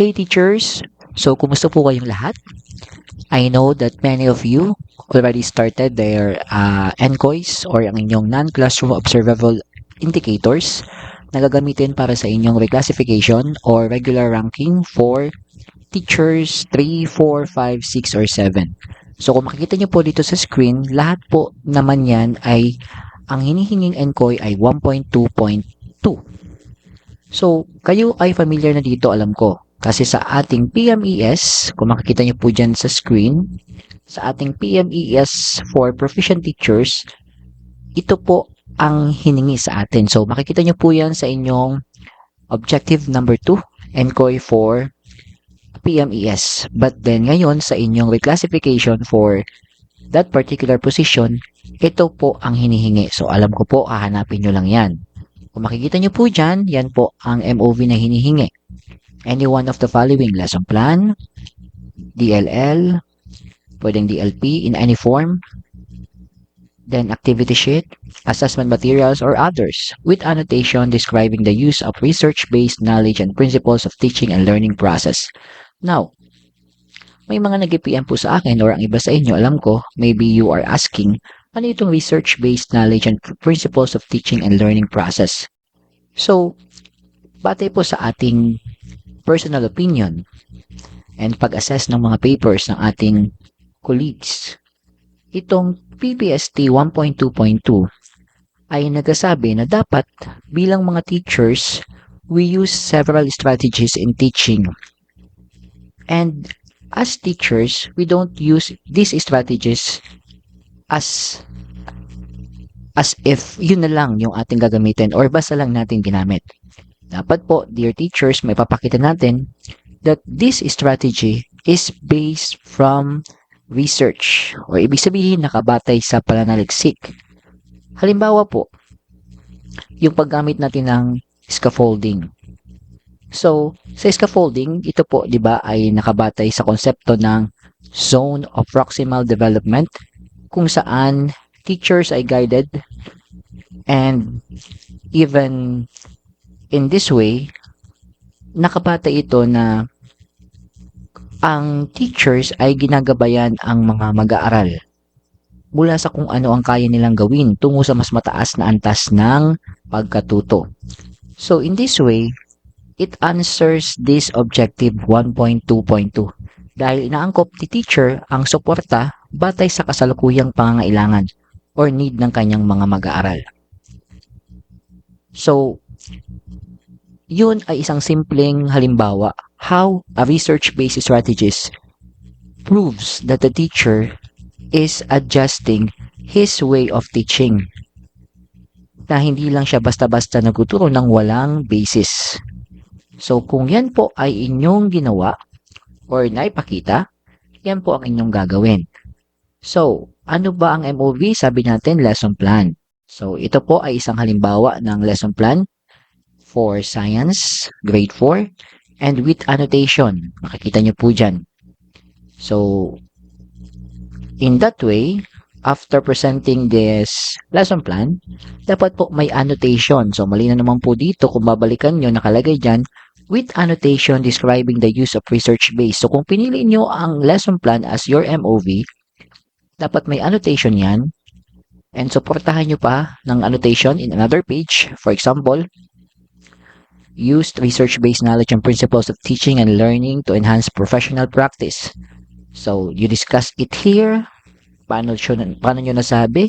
Hey teachers! So, kumusta po kayong lahat? I know that many of you already started their NCOYs or ang inyong non-classroom observable indicators na gagamitin para sa inyong reclassification or regular ranking for teachers 3, 4, 5, 6, or 7. So, kung makikita nyo po dito sa screen, lahat po naman yan ay ang hinihinging NCOY ay 1.2.2. So, kayo ay familiar na dito, alam ko. Kasi sa ating PMES, kung makikita nyo po dyan sa screen, sa ating PMES for proficient teachers, ito po ang hiningi sa atin. So, makikita nyo po yan sa inyong objective number 2, NCOY for PMES. But then, ngayon, sa inyong reclassification for that particular position, ito po ang hinihingi. So, alam ko po, hahanapin nyo lang yan. Kung makikita nyo po dyan, yan po ang MOV na hinihingi. Any one of the following: lesson plan, DLL, pwedeng DLP in any form, then activity sheet, assessment materials, or others, with annotation describing the use of research-based knowledge and principles of teaching and learning process. Now, may mga nag-PM po sa akin or ang iba sa inyo, alam ko, maybe you are asking, ano itong research-based knowledge and principles of teaching and learning process? So, batay po sa ating personal opinion and pag-assess ng mga papers ng ating colleagues, itong PPST 1.2.2 ay nagsasabi na dapat bilang mga teachers, we use several strategies in teaching. And as teachers, we don't use these strategies as if yun na lang yung ating gagamitin or basta lang natin ginamit. Dapat po, dear teachers, may papakita natin that this strategy is based from research or ibig sabihin nakabatay sa pananaliksik. Halimbawa po, yung paggamit natin ng scaffolding. So, sa scaffolding, ito po, di ba, ay nakabatay sa konsepto ng zone of proximal development kung saan teachers ay guided and even in this way, nakabatay ito na ang teachers ay ginagabayan ang mga mag-aaral mula sa kung ano ang kaya nilang gawin tungo sa mas mataas na antas ng pagkatuto. So, in this way, it answers this objective 1.2.2 dahil inaangkop ni teacher ang suporta batay sa kasalukuyang pangangailangan or need ng kanyang mga mag-aaral. So, yun ay isang simpleng halimbawa how a research-based strategist proves that the teacher is adjusting his way of teaching na hindi lang siya basta-basta nagtuturo ng walang basis. So, kung yan po ay inyong ginawa or naipakita, yan po ang inyong gagawin. So, ano ba ang MOV? Sabi natin, lesson plan. So, ito po ay isang halimbawa ng lesson plan for science, grade 4, and with annotation. Makikita nyo po dyan. So, in that way, after presenting this lesson plan, dapat po may annotation. So, mali na naman po dito, kung babalikan nyo, nakalagay dyan, with annotation describing the use of research-based. So, kung pinili nyo ang lesson plan as your MOV, dapat may annotation yan, and supportahan nyo pa ng annotation in another page. For example, used research-based knowledge and principles of teaching and learning to enhance professional practice. So, you discuss it here. Paano nyo nasabi?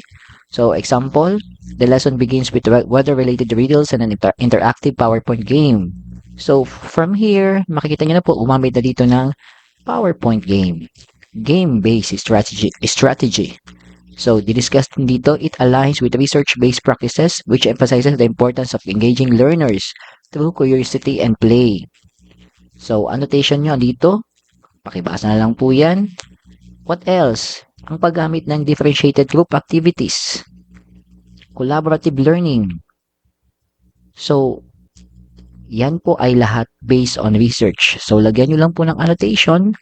So, example, the lesson begins with weather-related riddles and an interactive PowerPoint game. So, from here, makikita nyo na po, umamit na dito ng PowerPoint game. Game-based strategy. So, di-discuss din dito, it aligns with research-based practices which emphasizes the importance of engaging learners through curiosity and play. So, annotation nyo dito, pakibasa na lang po yan. What else? Ang paggamit ng differentiated group activities. Collaborative learning. So, yan po ay lahat based on research. So, lagyan nyo lang po ng annotation.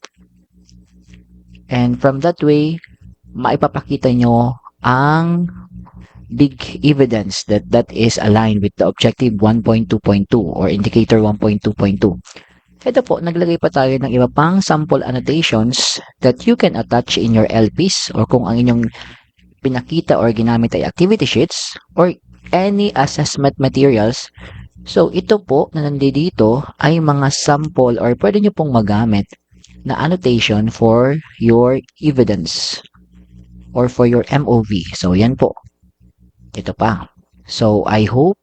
And from that way, maipapakita nyo ang big evidence that is aligned with the objective 1.2.2 or indicator 1.2.2. Ito po, naglagay pa tayo ng iba pang sample annotations that you can attach in your LPs or kung ang inyong pinakita or ginamit ay activity sheets or any assessment materials. So, ito po na nandito ay mga sample or pwede nyo pong magamit na annotation for your evidence or for your MOV. So, yan po. Ito pa. So, I hope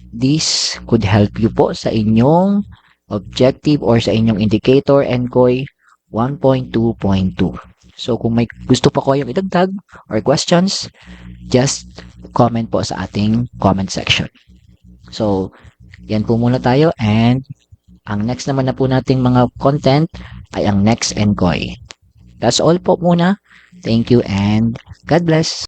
this could help you po sa inyong objective or sa inyong indicator NCOY 1.2.2. So, kung may gusto pa kayong idagdag or questions, just comment po sa ating comment section. So, yan po muna tayo and ang next naman na po nating mga content ay ang next NCOY. That's all po muna. Thank you and God bless.